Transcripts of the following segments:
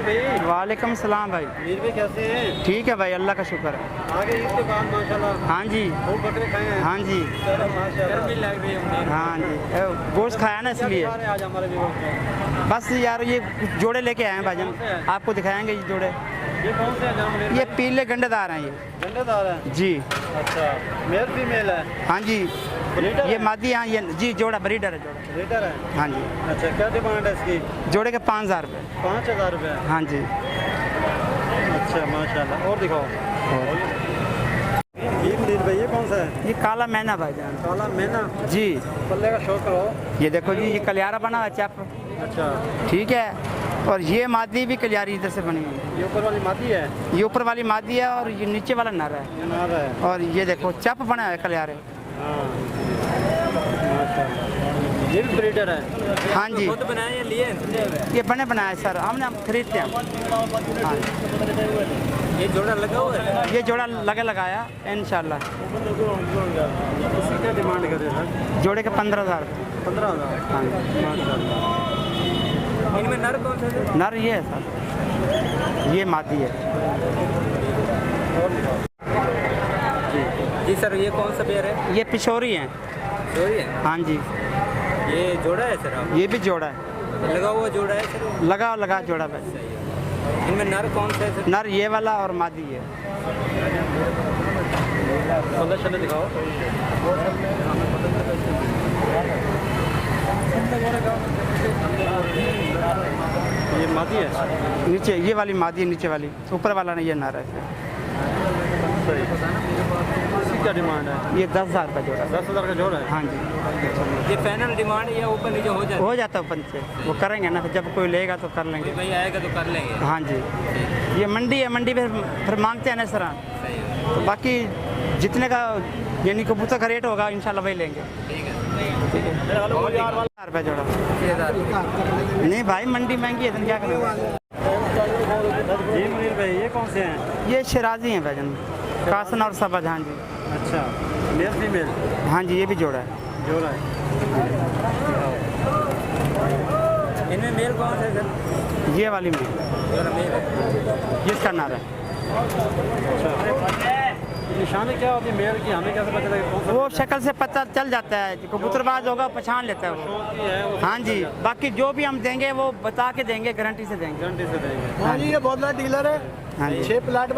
भाई। वालेकुम सलाम भाई। मीर भाई कैसे हैं? ठीक है भाई, अल्लाह का शुक्र है। आगे ईद के बाद माशाल्लाह हाँ जी, खूब बकरे खाए हैं। हाँ जी, गर्मी लग रही है। हाँ जी, गोश्त खाया ना इसलिए। आज हमारे व्यूअर्स को बस यार ये जोड़े लेके आए हैं भाईजान, आपको दिखाएंगे ये जोड़े। ये कौन से हैं जाम? ये पीले गंडेदार हैं ये। गंडेदार है जी। अच्छा, मेल फीमेल है? हाँ जी, ब्रीडर ये है? मादी। हाँ ये जी, जोड़ा ब्रीडर है जोड़ा। ब्रीडर है। हाँ जी। अच्छा, क्या डिमांड है इसकी? जोड़े के 5000 रुपये। 5000 रुपये। हाँ जी। अच्छा माशाल्लाह। और दिखाओ। ये मीर भाई ये कौन सा है? ये काला मैना भाईजान। काला मैना। जी। पल्ले का शौक करो। ये देखो जी, ये कलियारा बना हुआ है चप। अच्छा, ठीक है, और ये मादी भी कलियारी इधर से बनी हुई है। ये ऊपर वाली मादी है? ये ऊपर वाली मादी है और ये नीचे वाला नर है। ये नार है। और ये देखो चप बना है कलियारे। हाँ माशाल्लाह। ये भी ब्रीडर है? हाँ जी, खुद बनाए या लिए? ये बने बनाए सर, हम खरीदते हैं। हाँ, ये जोड़ा लगा हुआ है? ये जोड़ा लगाया इंशाल्लाह। इसकी क्या डिमांड कर रहे हैं सर? जोड़े के 15000। 15,000। हाँ जी। माशाल्लाह। इनमें नर कौन सा है? नर ये है सर, ये मादी है। जी सर, ये कौन सा पेयर है? ये पिशोरी है। सही है। हाँ जी, ये जोड़ा है सर? ये भी जोड़ा है। लगा हुआ जोड़ा है सर? लगा जोड़ा भाई। इनमें नर कौन सा है सर? नर ये वाला और मादी है। चले दिखाओ। ये मादी है? नीचे ये वाली मादी है, नीचे वाली, ऊपर वाला नहीं, ये नर है। इसकी क्या डिमांड है? ये 10,000 का जोड़ा। 10,000 का जोड़ा है? हाँ जी। ये फाइनल डिमांड या ऊपर नीचे हो जाए? हो जाता है अपन से, वो करेंगे ना, जब कोई लेगा तो कर लेंगे। भाई आएगा तो कर लेंगे। हाँ जी, ये मंडी है, मंडी पे फिर मांगते हैं ना सर। तो बाकी जितने का यानी कबूतर का रेट होगा इंशाल्लाह वही लेंगे। ठीक है। 1000 रुपये जोड़ा। नहीं भाई, मंडी महंगी है तो क्या करेंगे। जी मुनीर भाई ये कौन से हैं? ये शराजी हैं भाईजान, कासन और सबज। हाँ जी। अच्छा, मेल फीमेल? हाँ जी, ये भी जोड़ा है। जोड़ा है। इनमें मेल कौन सा है सर? ये वाली में मेल है। ये इसका नार है। अच्छा, निशानी क्या होती है मेल की? हमें कैसे पता लगेगा कौन सा? वो शक्ल से पता चल जाता है, कबूतरबाज होगा पहचान लेता है वो। शौक की है वो? हाँ जी, बाकी जो भी हम देंगे वो बता के देंगे, गारंटी से देंगे। घंटे से देंगे। हाँ जी, ये बहुत बड़ा डीलर है। हाँ जी। 6 प्लाट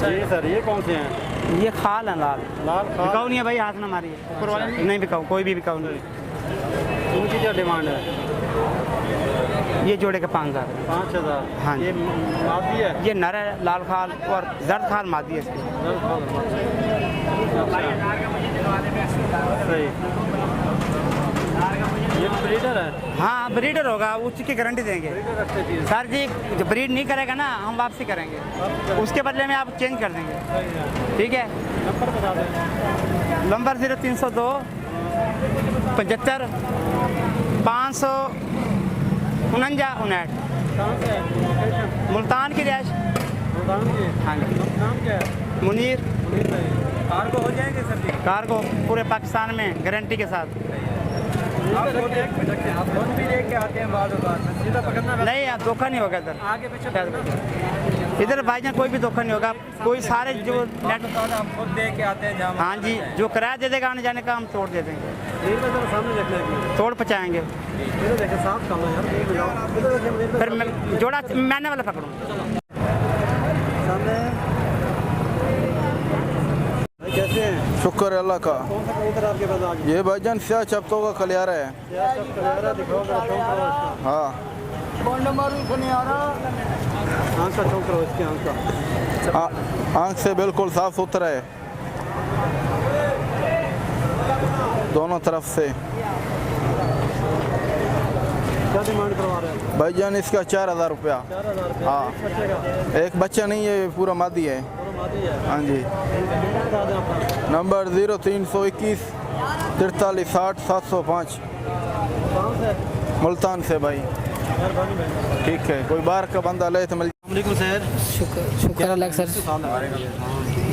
जी सर, ये कौन से हैं? ये खाल है लाल। लाल बिकाऊ नहीं है भाई, हाथ ना मारिए। नहीं बिकाऊ, कोई भी बिकाऊ नहीं। इनकी क्या डिमांड है? ये जोड़े के 5000। 5000? हाँ जी। ये मादी है? ये नर है, लाल खाल और जर्द खाल मादी है इसकी। सही। ये ब्रीडर है? हाँ ब्रीडर होगा, उसकी गारंटी देंगे ब्रीडर रखते थे सर जी। जो ब्रीड नहीं करेगा ना, हम वापसी करेंगे, उसके बदले में आप चेंज कर देंगे। ठीक है, नंबर बता दें। नंबर 0302 75 549 कहाँ से है? मुल्तान की रैश। मुल्तान की? हाँ जी। नाम क्या है? मुनीर। कार को हो जाएंगे सर जी? कार को पूरे पाकिस्तान में गारंटी के साथ। आप खुद भी लेके आते हैं बाद में? सीधा पकड़ना? नहीं, आप धोखा नहीं होगा इधर। आगे पीछे इधर भाईजान कोई भी धोखा नहीं होगा। कोई सारे जो नेट, हम खुद दे के आते हैं जहाँ? हाँ जी, जो किराया दे देगा आने जाने का हम तोड़ दे देंगे, सामने देखने तोड़ पहुँचाएंगे। देखे साफ काम है यार। फिर मैं जोड़ा मैंने वाला पकड़ूँ। सामने कैसे हैं? शुक्र अल्लाह का। कौन सा कबूतर आपके पास आ गया? ये भाईजान स्याह चप्तों का कलियारा है। दिखाओ जरा, चौंक करो इसका। हाँ, आँख का चौंक करो इसकी आँख का। आँख से बिल्कुल साफ सुथरा है दोनों तरफ से। क्या डिमांड करवा रहे हैं? भाईजान इसका 4000 रुपया। 4000 रुपये? हाँ। एक बच्चे का? एक बच्चा नहीं है, पूरा मादी है। पूरा मादी है? हाँ जी। नंबर बता दें अपना। नंबर 0321 43 60 705। कहाँ से? मुल्तान से भाई। मेहरबानी भाई। ठीक है, कोई बाहर का बंदा ले तो मिल वालेकुम सर। शुक्र अल्लाह सर।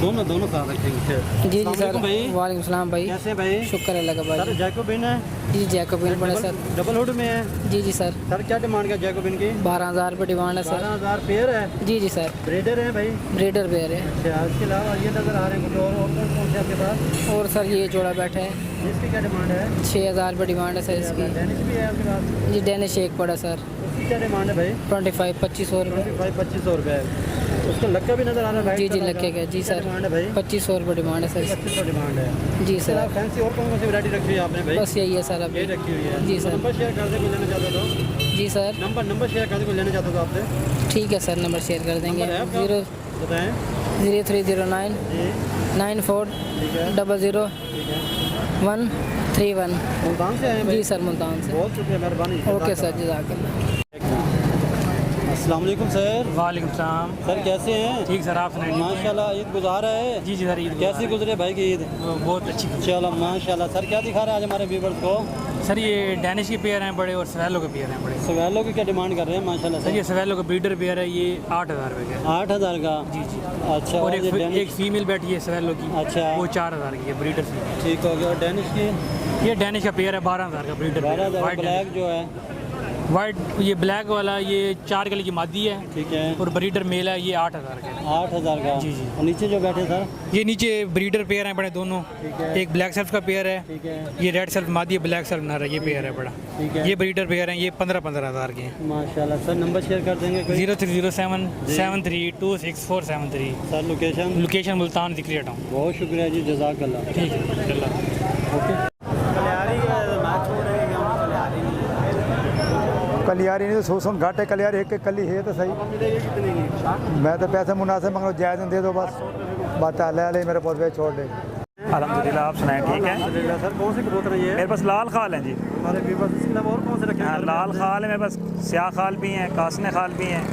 दोनों साथ रखेंगे। जी जी सर। भाई वालेकुम सलाम भाई। कैसे भाई? शुक्र अल्लाह का सर भाई। जैकोबिन है जी जैकोबिन पड़े सर। डबल हुड में है। जी जी सर। सर क्या डिमांड है जैकोबिन की? 12,000 रुपये डिमांड है सर। 12,000 पेयर है। जी जी सर। ब्रीडर है भाई? ब्रीडर पेयर है। अच्छा, इसके अलावा ये नज़र आ रहे हैं कुछ और कौन से आपके पास? और सर ये जोड़ा बैठा है, इसकी क्या डिमांड है? 6,000 रुपये डिमांड है सर इसकी। डेनिश भी है आपके पास? जी डेनिश एक पड़ा सर, उसकी क्या डिमांड है भाई? 25,000 रुपये। 2500 रुपये। उसका लक्का भी नज़र आ रहा है? जी जी लक्के का। जी सर। डिमांड है भाई? 2500 रुपये डिमांड है सर इसकी। 2500 डिमांड है। जी सर। फैंसी और कौन सी वैरायटी रखी हुई है आपने भाई? बस यही है सर अभी। ये रखी हुई है। जी सर। नंबर शेयर कर दे, कोई लेना चाहता तो? जी सर। नंबर शेयर कर दे, कोई लेना चाहता तो आपसे? ठीक है सर, नंबर शेयर कर देंगे। नंबर है आपका? बताएं। 0309 जी 94 ठीक है 00 ठीक है। 131। मुल्तान से आए हैं भाई? जी सर मुल्तान से। बहुत शुक्रिया, मेहरबानी। ओके सर, जज़ाकल्लाह। अस्सलाम वालेकुम सर। वालेकुम सलाम। सर कैसे हैं? ठीक सर, आप सुनाइए। माशाल्लाह ईद गुजार है। जी जी सर, ईद कैसी गुजरे भाई की ईद? बहुत अच्छी। चलो माशाल्लाह। सर क्या दिखा रहे हैं आज हमारे व्यूवर्स को? सर ये डैनिश के पेयर हैं बड़े और सवेलो के पेयर हैं बड़े। सवेलों की क्या डिमांड कर रहे हैं माशाल्लाह सर सर? ये सवेलो का ब्रीडर पेयर है, ये 8,000 रुपये का। 8,000 का? जी जी। अच्छा। और ये डेनिश? एक फीमेल बैठी है सवेलो की। अच्छा। वो 4,000 की है, ब्रीडर फीमेल। ठीक हो गया। और डेनिश की? ये डैनिश का पेयर है 12,000 का ब्रीडर। 12,000। ब्लैक जो है वाइट, ये ब्लैक वाला ये 4 किलो की मादी है ठीक है। और ब्रीडर मेल है, ये 8,000 का। 8,000 का? जी जी। और नीचे जो बैठे सर? ये नीचे ब्रीडर पेयर हैं बड़े दोनों। ठीक है। एक ब्लैक सेल्फ का पेयर है, ठीक है। ये रेड सेल्फ मादी है, ब्लैक सेल्फ नर है, ये पेयर है बड़ा। ठीक है। ये ब्रीडर पेयर हैं, ये 15,000 के हैं। माशाल्लाह। सर नंबर शेयर कर देंगे कोई? 0307 7326 sir location? Location Multan Zakariya town. बहुत शुक्रिया जी, जज़ाकल्लाह। ठीक है, अल्लाह। ओके। कलियारी नहीं तो सोचो घाटे कलियारी एक एक कली है तो सही। मैं तो पैसे मुनासिब मंगो, जायज़ दे दो बस। बात ले मेरे पौधे छोड़ दे। अल्हम्दुलिल्लाह, आप सुनाएं ठीक है? सर कौन सी कबूतर है ये? मेरे पास लाल खाल हैं जी। हमारे व्यूवर्स इसके अलावा और कौन से रखे हैं? हाँ, लाल खाल है मेरे पास, स्याह खाल भी हैं, कासने खाल भी हैं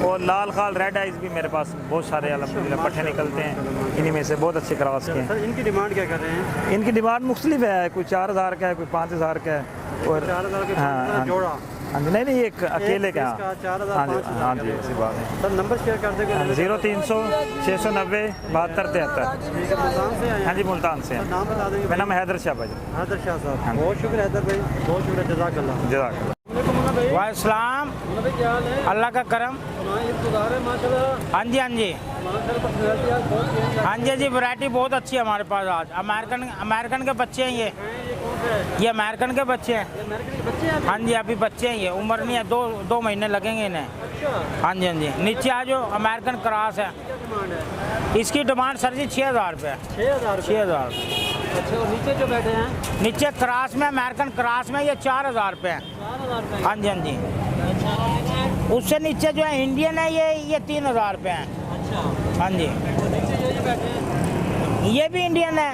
और लाल खाल रेड आइज भी मेरे पास बहुत सारे अल्हम्दुलिल्लाह पट्टे निकलते हैं। इन्हीं में से बहुत अच्छे क्रॉस के हैं। सर इनकी डिमांड क्या कर रहे हैं? इनकी डिमांड मुख्तलिफ है, कोई 4,000 का है, कोई 5,000 का है। और 4,000 के हाँ, जोड़ा? हाँ जी, नहीं एक अकेले का। इसका 4,000 हाँ जी, 5,000 हाँ जी, ऐसी बात है। सर नंबर शेयर कर देंगे? 0300 690 7273। ठीक है। मुल्तान से आए हैं? हाँ जी, मुल्तान से सर हैं। नाम बता देंगे? मेरा नाम हैदर शाह भाई। हैदर शाह साहब। हाँ। बहुत शुक्रिया हैदर भाई, बहुत शुक्रिया, जज़ाकल्लाह। जज़ाकल्लाह। मुन्ना भाई, वालेकुम मुन्ना भाई क्या हाल है? अल्लाह का करम। हाँ, ईद गुजार है माशाल्लाह। हाँ जी हाँ जी माशाल्लाह पर्सनैलिटी आज बहुत चेंज है। हाँ जी वैरायटी बहुत अच्छी है हमारे पास आज। अमेरिकन के बच्चे हैं ये ये कौन सा है? ये अमेरिकन के बच्चे हैं। ये अमेरिकन के बच्चे हैं? हाँ जी, अभी बच्चे हैं, ये उम्र नहीं है, दो महीने लगेंगे इन्हें। अच्छा। हाँ जी नीचे आ जो अमेरिकन क्रॉस है। क्या डिमांड है? इसकी डिमांड सर जी 6,000 रुपये। 6,000 रुपये? 6,000। अच्छा। और नीचे जो बैठे हैं? नीचे क्रॉस में, अमेरिकन क्रॉस में ये 4,000 रुपये हैं। 4,000 रुपये? हाँ जी हाँ जी। अच्छा। उससे नीचे जो है इंडियन है, ये 3,000 रुपये हैं। अच्छा। हाँ जी। और नीचे जो ये बैठे हैं? ये भी इंडियन है,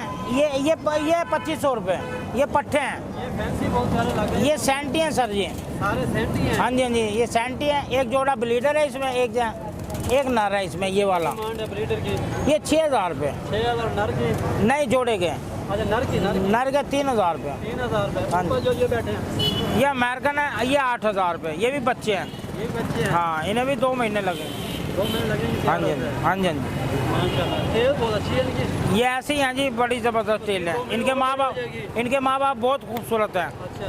ये 2,500 रुपये। ये पट्टे हैं, ये फैंसी बहुत सारे लगे हैं। ये सेंटी हैं सर जी। सारे सेंटी हैं? हाँ जी ये सेंटी है। एक जोड़ा ब्लीडर है इसमें, एक नर है इसमें, ये वाला। डिमांड है ब्रीडर की? ये 6,000 रुपये। 6,000। नर की? नहीं जोड़े गए, अच्छा, नर की? नर के 3,000 रुपये। 3,000 रुपये। हाँ जी। ऊपर जो ये बैठे हैं? ये अमेरिकन है, ये 8,000 रुपये। ये भी बच्चे हैं। ये बच्चे हैं? हाँ, इन्हें भी 2 महीने लगेंगे। 2 महीने लगेंगे? हाँ जी हाँ जी। माशाल्लाह। तेल बहुत अच्छी है इनकी? ये ऐसे ही हैं जी, बड़ी ज़बरदस्त तेल है। इनके माँ बाप बहुत खूबसूरत हैं। अच्छा।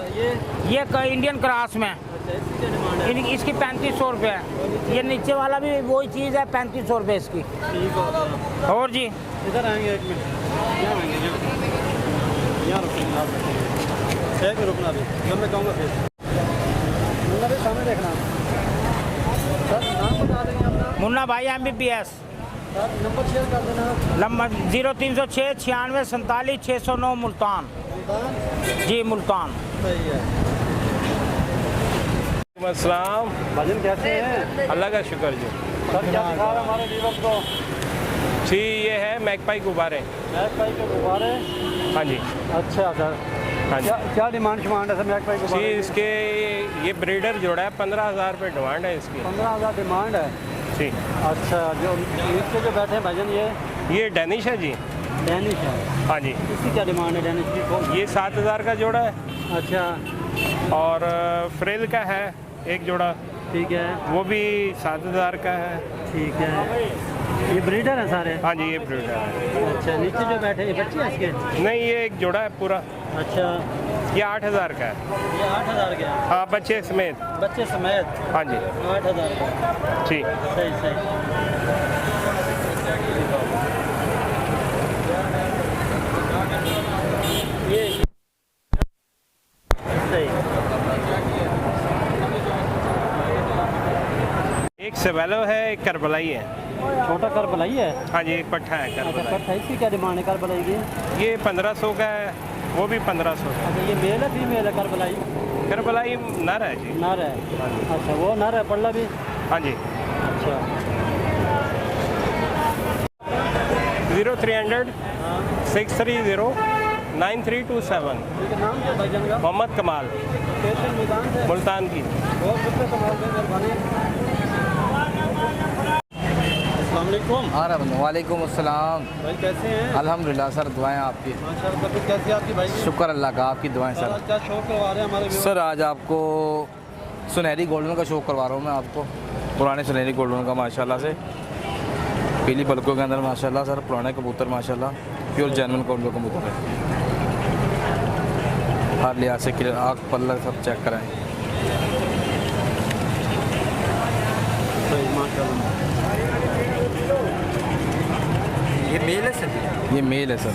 ये इंडियन क्रॉस में। अच्छा, इसकी क्या डिमांड है? इसकी 3,500 रुपये है। ये नीचे वाला भी वही चीज़ है, 3,500 रुपये इसकी। ठीक हो गया। और जी इधर आएंगे, एक मिनट। यहाँ आएंगे, यहाँ रुकेंगे, आप रुकेंगे। एक मिनट रुकना अभी, जब मैं कहूँगा फिर। मुन्ना भाई सामने देखना। सर नाम बता देंगे अपना? मुन्ना भाई MBBS। सर नंबर शेयर कर देना। नंबर 0306 96 47 609 मुल्तान। मुल्तान? जी मुल्तान। सही है। अस्सलाम। भजन कैसे हैं? अल्लाह का शुक्र जी। सर क्या दिखा रहे हमारे व्यूवर्स को? जी ये है मैकपाई गुब्बारे। मैक पाई के गुब्बारे? हाँ जी अच्छा सर। हाँ जी। क्या डिमांड है सर मैक पाई जी गुब्बारे? इसके ये ब्रीडर जोड़ा है, 15,000 रुपये डिमांड है इसकी। 15,000 डिमांड है? जी। अच्छा। जो नीचे जो बैठे हैं भजन, ये डेनिश है जी। डेनिश है? हाँ जी। इसकी क्या डिमांड है डेनिश की? ये 7,000 का जोड़ा है। अच्छा। और फ्रिल का है एक जोड़ा। ठीक है, वो भी 7,000 का है। ठीक है। ये ब्रीडर हैं सारे? हाँ जी, ये ब्रीडर है। अच्छा, नीचे जो बैठे ये बच्चे हैं इसके? नहीं, ये एक जोड़ा है पूरा। अच्छा, ये 8,000 का है। ये 8,000 के हैं? हाँ, बच्चे समेत। बच्चे समेत? हाँ जी, 8,000 का। ठीक। सही सही। ये सही। एक सेवेलो है, एक करबलाई है। छोटा करबलाई है? हाँ जी, एक पट्ठा है अच्छा, करबलाई। पट्टा। इसकी क्या डिमांड है करबलाई की? ये 1500 का है, वो भी 1500 का। अच्छा, ये मेल है फीमेल है करबलाई? करबलाई नर है जी। नर है? अच्छा, वो नर है, पल्ला भी? हाँ जी। अच्छा। 0300 630 9327। इनका नाम क्या है भाईजान का? मोहम्मद कमाल, स्टेशन मैदान से? मुल्तान की। बहुत शुक्रिया कमाल भाई, मेहरबानी। अस्सलाम वालेकुम। वालेकुम अस्सलाम। भाई कैसे हैं? अल्हम्दुलिल्लाह सर, दुआएं आपकी। माशाल्लाह। तबीयत कैसी है आपकी भाई? शुक्र अल्लाह का, आपकी दुआएं सर, सर। आज क्या शौक करवा रहे हैं हमारे व्यूअर्स? सर आज आपको सुनहरी गोल्डन का शो करवा रहा हूँ मैं आपको। पुराने सुनहरी गोल्डन का माशाल्लाह से, पीली पलकों के अंदर माशाल्लाह सर, पुराने कबूतर माशाल्लाह, प्योर जैनवन कबूतर है। हर लिहाज से क्लियर, आँख पल्ला सब चेक कराएं। सही, माशाल्लाह। ये मेल है सर? ये मेल है सर,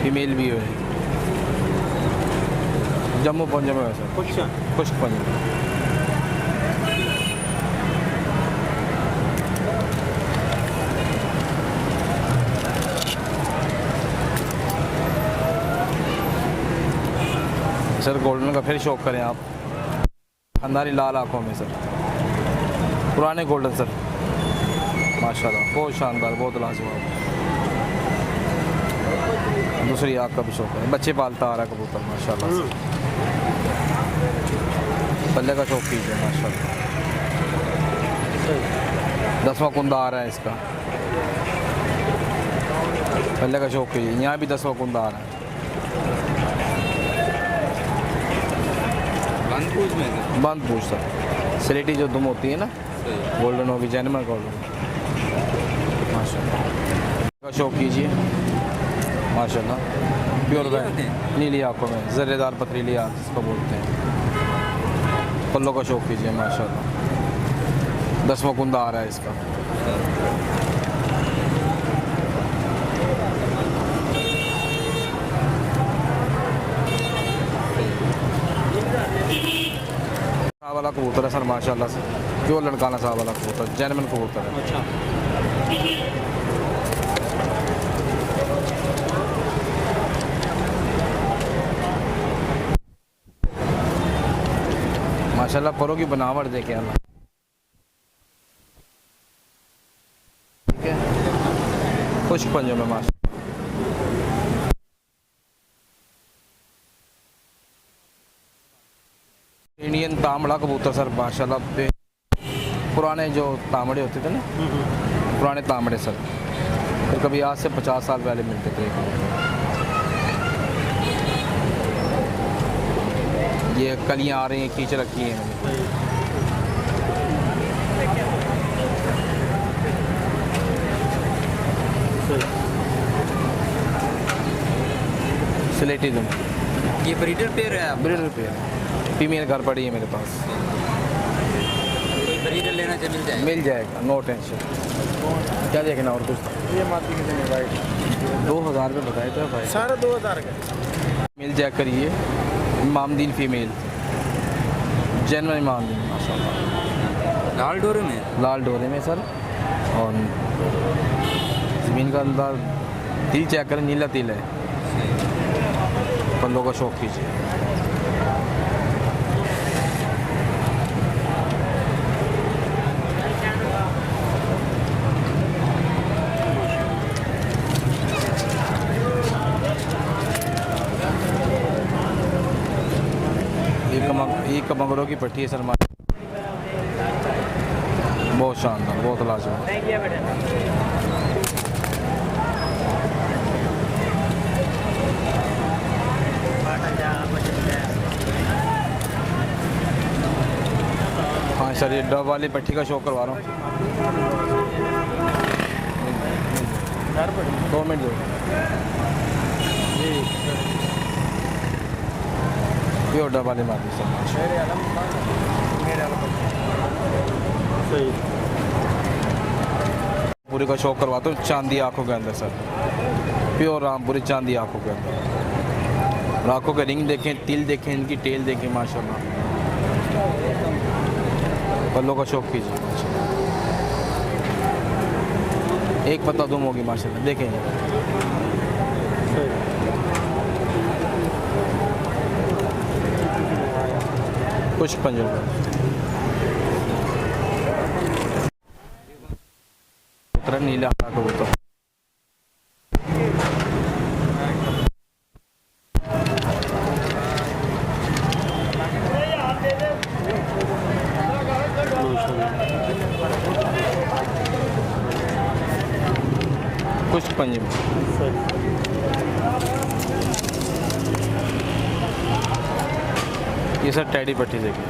फीमेल भी है। जम्मू पंजाब में है सर, खुश्क पंजाब। सर गोल्डन का फिर शौक करें आप, अंधारी लाल आंखों में सर, पुराने गोल्डन सर माशाल्लाह, बहुत शानदार, बहुत लाजवाब। दूसरी आँख का भी शौक है, बच्चे पालता आ रहा है कबूतर माशाल्लाह से। पल्ले का शौक कीजिए माशाल्लाह। 10वां कुंदा आ रहा है इसका, पल्ले का शौक कीजिए। यहाँ भी 10वां कुंदा आ रहा है। बंद पूछ सर, स्लेटी जो दुम होती है ना, गोल्डन होगी, जैनमन गोल्डन माशाल्लाह का शौक कीजिए माशाल्लाह। प्योर वैन नीली आंखों में, जर्रेदार पथरीली आँख जिसको बोलते हैं। पल्लों का शौक कीजिए माशाल्लाह। 10वां कुंदा आ रहा है इसका। वाला कबूतर है सर माशाल्लाह से, प्योर लड़काना साहब वाला कबूतर, जैनमन कबूतर है। अच्छा, माशाल्लाह परों की बनावट देखें अल्लाह, ठीक है। खुश्क पंजों में माशा, इंडियन तामड़ा कबूतर सर माशाल्लाह, पुराने जो तामड़े होते थे ना, पुराने तामड़े सर, फिर कभी आज से 50 साल पहले मिलते थे। ये कलियाँ आ रही हैं, खींच रखी हैं मैंने। स्लेटी दुम, ये ब्रीडर पेयर है आप? ब्रीडर पेयर, फीमेल घर पड़ी है मेरे पास। कोई ब्रीडर लेना चाहिए मिल जाएगा? मिल जाएगा, नो टेंशन। क्या देखना और कुछ? ये माती कितने वाइट? 2000 रुपये बताए थे भाई। सारा 2000 का। मिल चेक करिए, इमामदीन फीमेल, जैनवन इमामदीन माशाल्लाह, लाल डोरे में? लाल डोरे में सर। और ज़मीन का अंदर तिल चेक करें, नीला तिल है। पल्लों का शौक कीजिए। एक कमंगरों की पट्टी है सर, बहुत शानदार, बहुत लाजवाब। सर ये डब वाली पट्टी का शो करवा रहा हूँ। 2 मिनट दो। प्योर डब वाली मार दी सर। सही पूरी का शो करवाता हूँ चांदी आंखों के अंदर सर। प्योर रामपुरी चांदी आंखों के अंदर। और आंखों के रिंग देखें, तिल देखें, इनकी टेल देखें माशाल्लाह। पल्लों का शौक कीजिए माशाल्लाह। एक पत्ता दुम होगी माशाल्लाह, देखें ये। कुछ पंजों उतरा नीला कबूतर। कुछ पंजे ये सर टैडी पट्टी देखिए।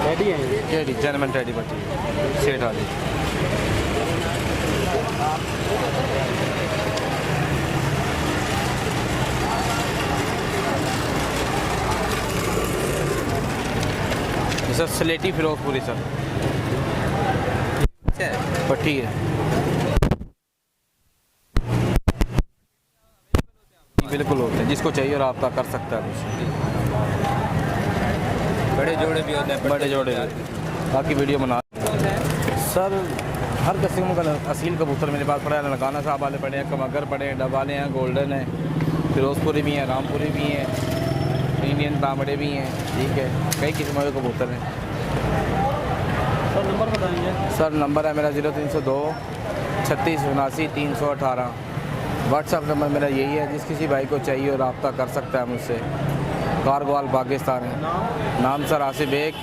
रेडी है ये? टैडी जर्मन टैडी पट्टी सेट आ रही। ये सर स्लेटी फिरोजपुरी सर पट्टी है। बिल्कुल होते हैं, जिसको चाहिए रब्ता कर सकता है मुझसे। बड़े जोड़े भी होते हैं, बड़े जोड़े बाकी वीडियो बना सर। हर किस्म का असील कबूतर मेरे पास पड़ा है। लड़काना साहब वाले पड़े हैं, कमगर पड़े हैं, डब वाले हैं, गोल्डन है, फिरोजपुरी भी हैं, रामपुरी भी हैं, इंडियन तांबड़े भी हैं। ठीक है, कई किस्म के कबूतर हैं। सर नंबर बताएंगे? सर नंबर है मेरा 0302 36 79 318। व्हाट्सअप नंबर मेरा यही है। जिस किसी भाई को चाहिए और रब्ता कर सकता है मुझसे। कारगोल पाकिस्तान है। नाम सर आसिफ बेग।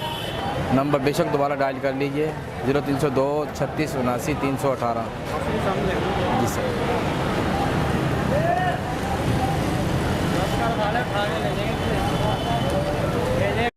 नंबर बेशक दोबारा डायल कर लीजिए 0302 36 79 318। जी सर।